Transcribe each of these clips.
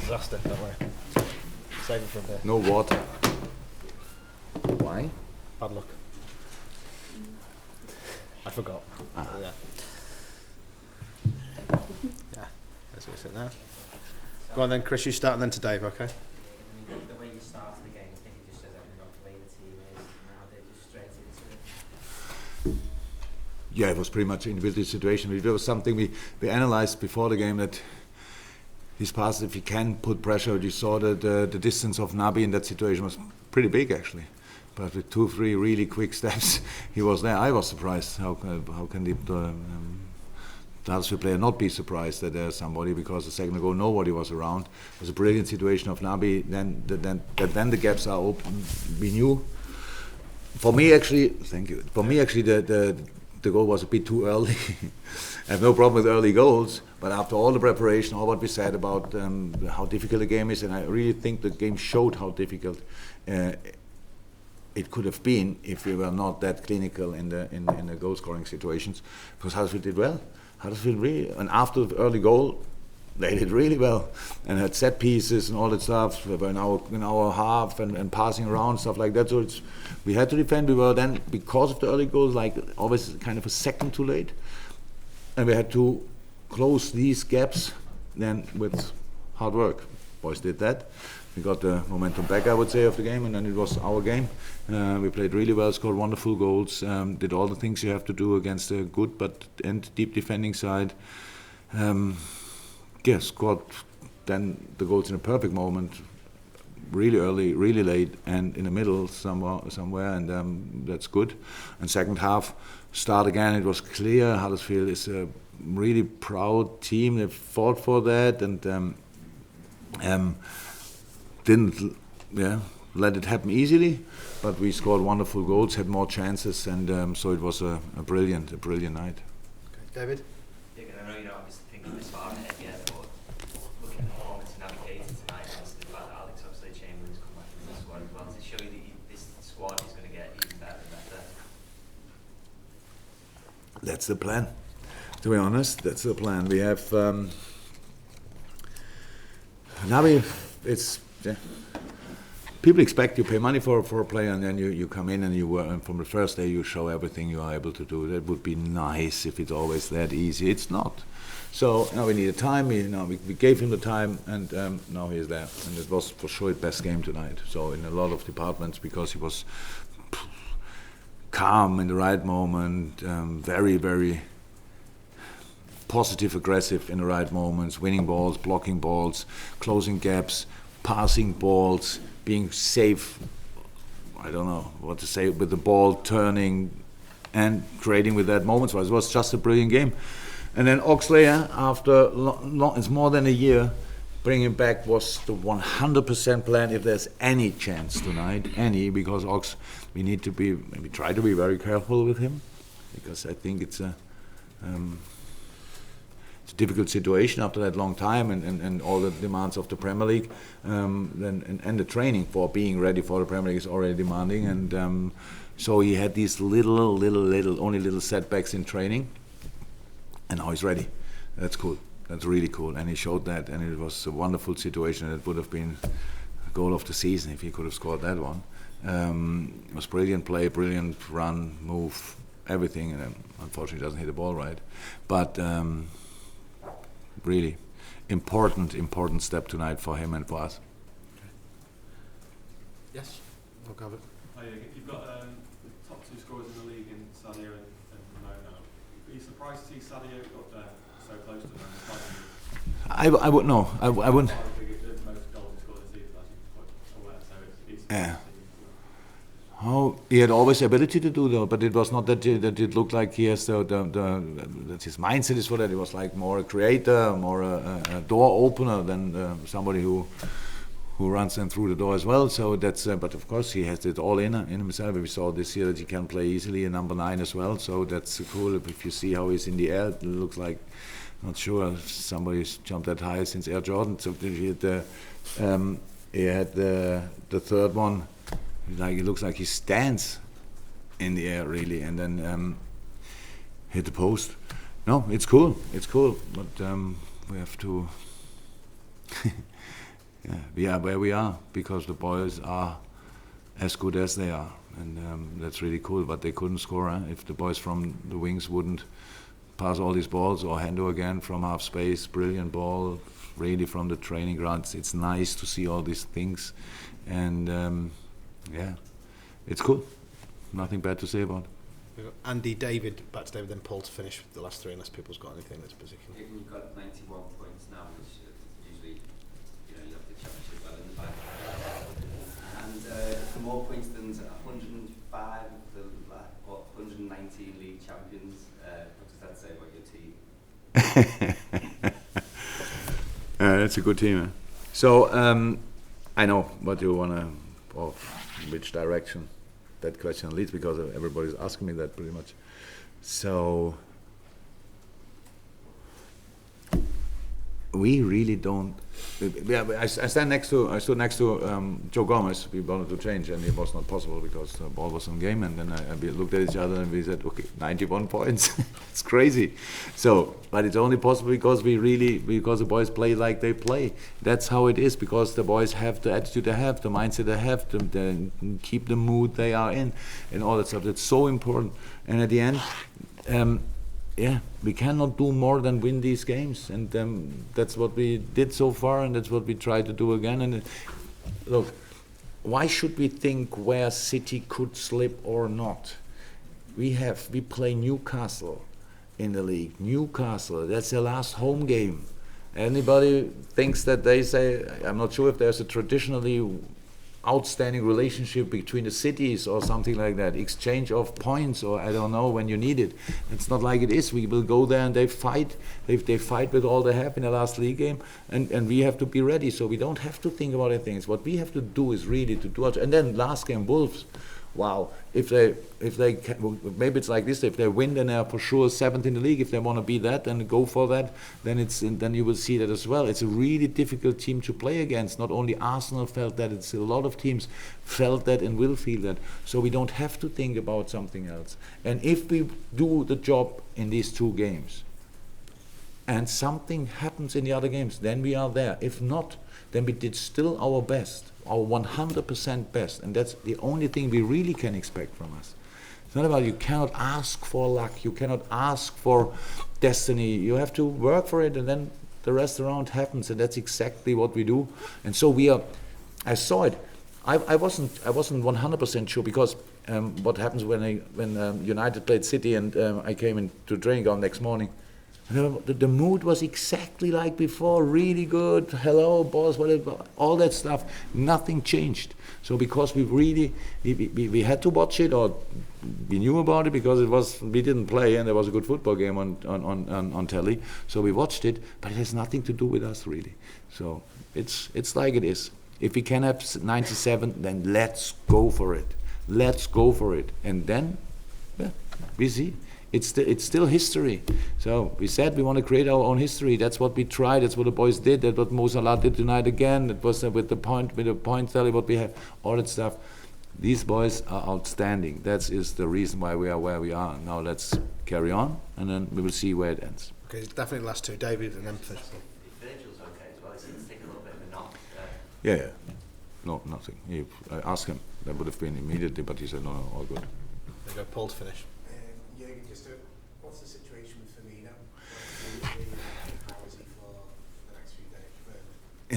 disaster, don't worry. Save it for a bit. No water. Why? Bad luck. I forgot. Yeah. Yeah. Let's go sit there. Go on then, Chris, you start and then to Dave, okay? The way you started the game, I think it just shows everything about the way the team is. Now they're just straight into it. Yeah, it was pretty much an individual situation. It was something we analyzed before the game, that his pass, if he can put pressure, you saw that the distance of Naby in that situation was pretty big actually. But with 2-3 really quick steps, he was there. I was surprised. How can the Huddersfield player not be surprised that there's somebody, because a second ago nobody was around. It was a brilliant situation of Naby. Then the gaps are open. We knew. For me, actually, thank you. For me, actually, the goal was a bit too early. I have no problem with early goals, but after all the preparation, all what we said about how difficult the game is, and I really think the game showed how difficult it could have been if we were not that clinical in the goal scoring situations, because Huddersfield did well. Huddersfield really, and after the early goal, they did really well and had set pieces and all that stuff. We were in our half and passing around, stuff like that. So we had to defend. We were then, because of the early goals, like always kind of a second too late, and we had to close these gaps then with hard work. Boys did that. We got the momentum back, I would say, of the game, and then it was our game. We played really well, scored wonderful goals, did all the things you have to do against a good and deep defending side. Scored then the goals in a perfect moment, really early, really late, and in the middle somewhere, and that's good. And second half, start again. It was clear Huddersfield is a really proud team. They fought for that and didn't let it happen easily, but we scored wonderful goals, had more chances, and so it was a brilliant night. Okay. David? Yeah, I know you're not obviously thinking this far ahead yet, but looking at the performance navigated tonight, obviously the fact that Alex Oxlade-Chamberlain's come back from the squad as well, to show you that this squad is going to get even better and better. That's the plan. To be honest, that's the plan. We have people expect you pay money for a player, and then you come in and and from the first day you show everything you are able to do. That would be nice if it's always that easy. It's not. So now we need time. We gave him the time, and now he is there. And it was for sure his best game tonight. So in a lot of departments, because he was calm in the right moment, very, very positive, aggressive in the right moments, winning balls, blocking balls, closing gaps, passing balls, being safe, I don't know what to say, with the ball turning and creating with that moments. It was just a brilliant game. And then Oxley, after it's more than a year, bringing him back was the 100% plan if there's any chance tonight, because we need to maybe try to be very careful with him, because I think it's a difficult situation after that long time and all the demands of the Premier League, and the training for being ready for the Premier League is already demanding, and so he had these little setbacks in training, and now he's ready. That's cool. That's really cool, and he showed that, and it was a wonderful situation. It would have been a goal of the season if he could have scored that one. It was brilliant play, brilliant run, move, everything, and unfortunately doesn't hit the ball right, but really important step tonight for him and for us. Yes, we'll cover it. You've got the top two scorers in the league in Sadio and Mona. Are you surprised to see Sadio up there so close to them? I would no. I wouldn't. Yeah. Oh, he had always the ability to do though, but it was not that it looked like he has that his mindset is for that. It was like more a creator, more a door opener than somebody who runs them through the door as well. So that's but of course he has it all in himself. We saw this year that he can play easily a number 9 as well. So that's cool. If you see how he's in the air, it looks like, not sure if somebody's jumped that high since Air Jordan. So he had the third one. Like it looks like he stands in the air really, and then hit the post. No, it's cool, but we have to Yeah, we are where we are because the boys are as good as they are, and that's really cool. But they couldn't score if the boys from the wings wouldn't pass all these balls, or Hendo again from half space, brilliant ball, really from the training grounds. It's nice to see all these things, and yeah, it's cool. Nothing bad to say about it. We've got Andy, David, back to David, then Paul to finish the last three, unless people's got anything that's particular. You've got 91 points now, which usually, you have the championship well in the back. And for more points than 105 of the 119 league champions, what does that say about your team? That's a good team. So I know what you want to, or which direction that question leads, because everybody's asking me that pretty much. So we really don't. Yeah, I stood next to Joe Gomez. We wanted to change, and it was not possible because the ball was on game. And then we looked at each other and we said, "Okay, 91 points. It's crazy." So, but it's only possible because because the boys play like they play. That's how it is. Because the boys have the attitude they have, the mindset they have, to keep the mood they are in, and all that stuff. That's so important. And at the end. Yeah, we cannot do more than win these games, and that's what we did so far, and that's what we try to do again. And look, why should we think where City could slip or not? We play Newcastle in the league. Newcastle, that's their last home game. Anybody thinks that they say, I'm not sure if there's a traditionally outstanding relationship between the cities or something like that, exchange of points, or I don't know when you need it. It's not like it is. We will go there and they fight. They fight with all they have in the last league game, and we have to be ready. So we don't have to think about anything. What we have to do is really to do it. And then last game, Wolves. Wow, if they maybe it's like this. If they win, then they are for sure seventh in the league. If they want to be that and go for that, then you will see that as well. It's a really difficult team to play against. Not only Arsenal felt that; it's a lot of teams felt that and will feel that. So we don't have to think about something else. And if we do the job in these two games, and something happens in the other games, then we are there. If not, then we did still our best. Our 100% best, and that's the only thing we really can expect from us. It's not about, you cannot ask for luck, you cannot ask for destiny, you have to work for it, and then the rest around happens, and that's exactly what we do. And so I saw it. I wasn't 100% sure, because what happens when United played City and I came into training ground next morning. The mood was exactly like before, really good, hello, boss, whatever, all that stuff, nothing changed. So because we had to watch it, or we knew about it because we didn't play and there was a good football game on telly, so we watched it, but it has nothing to do with us really. So it's like it is. If we can have 97, then let's go for it. Let's go for it. And then, yeah, we see. It's still history. So we said we want to create our own history. That's what we tried. That's what the boys did. That's what Mo Salah did tonight again. That was with the point tally what we have, all that stuff. These boys are outstanding. That is the reason why we are where we are. Now let's carry on, and then we will see where it ends. Okay, definitely the last two, David, and then finish. If Virgil's okay as well, he seems to take a little bit of a knock. Yeah. No, nothing. I asked him. That would have been immediately, but he said no, all good. There you go, Paul to finish. Jurgen, what's the situation with Firmino? How is he for the next few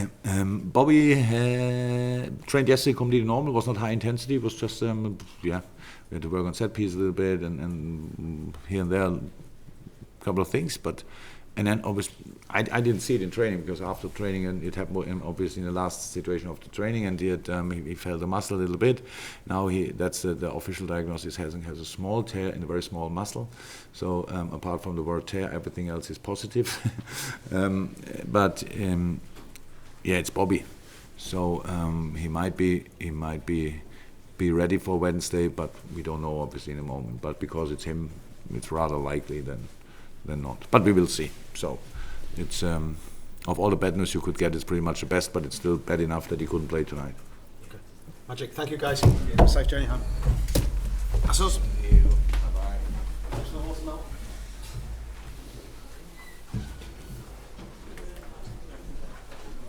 days? Bobby trained yesterday completely normal. It was not high intensity. It was just we had to work on set piece a little bit and here and there a couple of things. And then obviously I didn't see it in training, because after training, and it happened obviously in the last situation of the training, and he felt the muscle a little bit. Now that's the official diagnosis. Has a small tear in a very small muscle. So apart from the word tear, everything else is positive. Yeah, it's Bobby. So he might be ready for Wednesday, but we don't know obviously in a moment. But because it's him, it's rather likely than not. But we will see. So it's of all the bad news you could get, it's pretty much the best, but it's still bad enough that he couldn't play tonight. Okay. Magic, thank you guys. Safe journey home. That's us. Bye-bye.